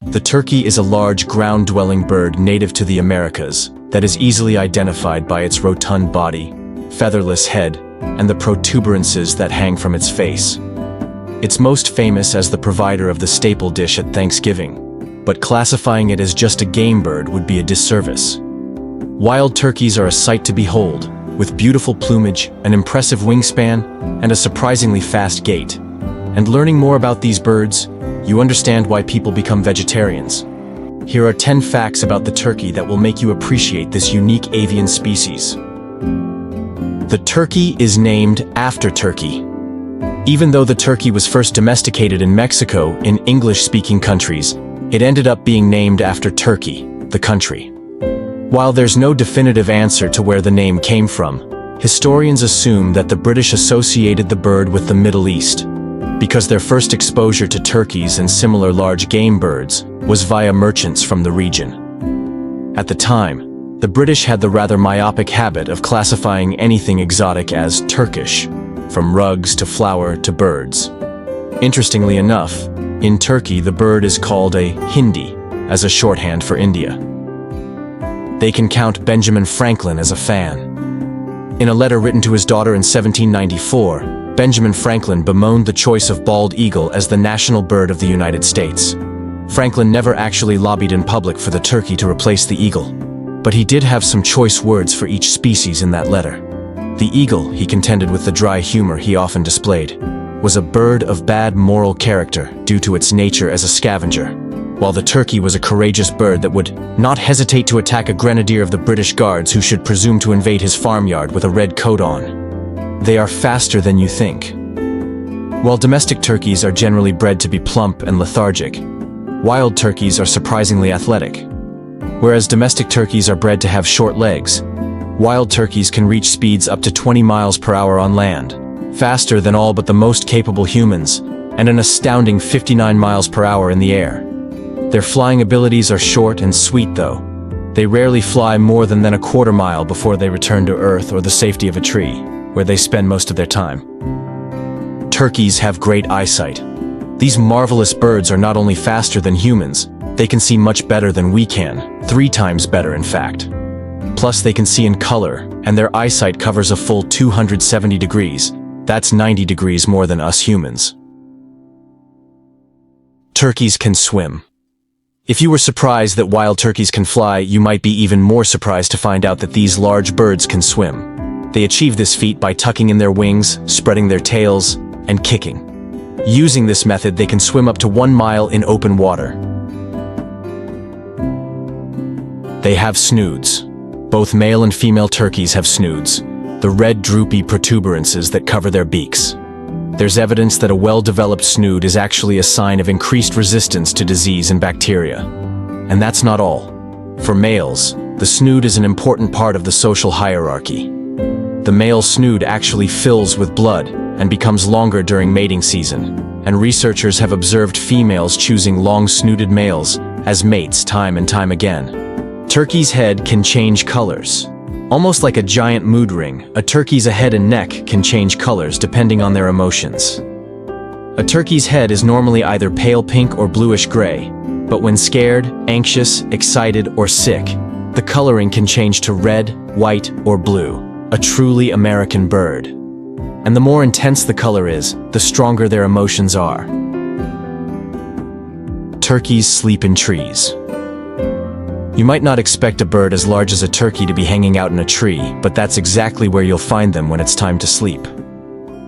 The turkey is a large ground-dwelling bird native to the Americas that is easily identified by its rotund body, featherless head, and the protuberances that hang from its face. It's most famous as the provider of the staple dish at Thanksgiving, but classifying it as just a game bird would be a disservice. Wild turkeys are a sight to behold, with beautiful plumage, an impressive wingspan, and a surprisingly fast gait. And learning more about these birds, you understand why people become vegetarians. Here are 10 facts about the turkey that will make you appreciate this unique avian species. The turkey is named after Turkey. Even though the turkey was first domesticated in Mexico in English-speaking countries, it ended up being named after Turkey, the country. While there's no definitive answer to where the name came from, historians assume that the British associated the bird with the Middle East, because their first exposure to turkeys and similar large game birds was via merchants from the region. At the time, the British had the rather myopic habit of classifying anything exotic as Turkish, from rugs to flour to birds. Interestingly enough, in Turkey the bird is called a Hindi, as a shorthand for India. They can count Benjamin Franklin as a fan. In a letter written to his daughter in 1794, Benjamin Franklin bemoaned the choice of bald eagle as the national bird of the United States. Franklin never actually lobbied in public for the turkey to replace the eagle, but he did have some choice words for each species in that letter. The eagle, he contended with the dry humor he often displayed, was a bird of bad moral character due to its nature as a scavenger, while the turkey was a courageous bird that would not hesitate to attack a grenadier of the British Guards who should presume to invade his farmyard with a red coat on. They are faster than you think. While domestic turkeys are generally bred to be plump and lethargic, wild turkeys are surprisingly athletic. Whereas domestic turkeys are bred to have short legs, wild turkeys can reach speeds up to 20 miles per hour on land, faster than all but the most capable humans, and an astounding 59 miles per hour in the air. Their flying abilities are short and sweet though. They rarely fly more than a quarter mile before they return to earth or the safety of a tree, where they spend most of their time. Turkeys have great eyesight. These marvelous birds are not only faster than humans, they can see much better than we can, 3 times better in fact. Plus they can see in color, and their eyesight covers a full 270 degrees. That's 90 degrees more than us humans. Turkeys can swim. If you were surprised that wild turkeys can fly, you might be even more surprised to find out that these large birds can swim. They achieve this feat by tucking in their wings, spreading their tails, and kicking. Using this method, they can swim up to 1 mile in open water. They have snoods. Both male and female turkeys have snoods, the red droopy protuberances that cover their beaks. There's evidence that a well-developed snood is actually a sign of increased resistance to disease and bacteria. And that's not all. For males, the snood is an important part of the social hierarchy. The male snood actually fills with blood and becomes longer during mating season, and researchers have observed females choosing long-snooded males as mates time and time again. Turkey's head can change colors. Almost like a giant mood ring, a turkey's head and neck can change colors depending on their emotions. A turkey's head is normally either pale pink or bluish gray, but when scared, anxious, excited, or sick, the coloring can change to red, white, or blue. A truly American bird. And the more intense the color is, the stronger their emotions are. Turkeys sleep in trees. You might not expect a bird as large as a turkey to be hanging out in a tree, but that's exactly where you'll find them when it's time to sleep.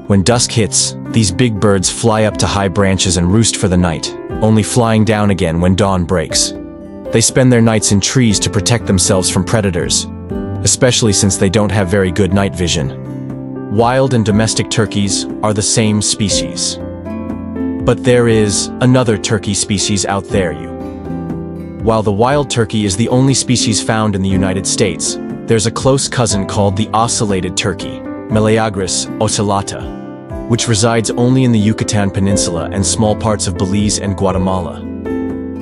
When dusk hits, these big birds fly up to high branches and roost for the night, only flying down again when dawn breaks. They spend their nights in trees to protect themselves from predators, especially since they don't have very good night vision. Wild and domestic turkeys are the same species. But there is another turkey species out there. While the wild turkey is the only species found in the United States, there's a close cousin called the ocellated turkey, Meleagris ocellata, which resides only in the Yucatan Peninsula and small parts of Belize and Guatemala.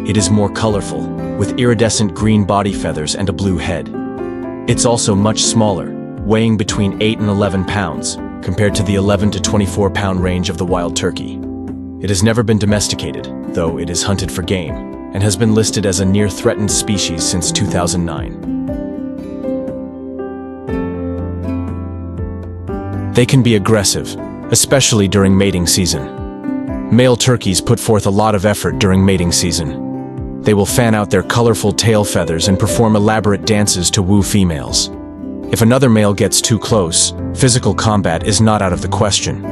It is more colorful, with iridescent green body feathers and a blue head. It's also much smaller, weighing between 8 and 11 pounds, compared to the 11 to 24-pound range of the wild turkey. It has never been domesticated, though it is hunted for game. and has been listed as a near-threatened species since 2009. They can be aggressive, especially during mating season. Male turkeys put forth a lot of effort during mating season. They will fan out their colorful tail feathers and perform elaborate dances to woo females. If another male gets too close, physical combat is not out of the question.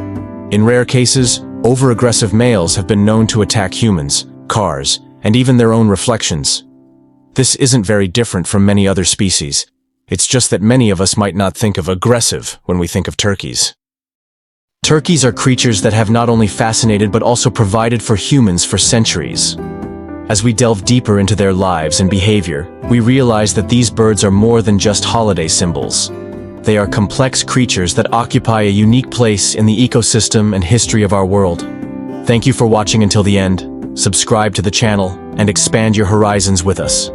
In rare cases, over-aggressive males have been known to attack humans, cars, and even their own reflections. This isn't very different from many other species. It's just that many of us might not think of aggressive when we think of turkeys. Turkeys are creatures that have not only fascinated but also provided for humans for centuries. As we delve deeper into their lives and behavior, we realize that these birds are more than just holiday symbols. They are complex creatures that occupy a unique place in the ecosystem and history of our world. Thank you for watching until the end. Subscribe to the channel and expand your horizons with us.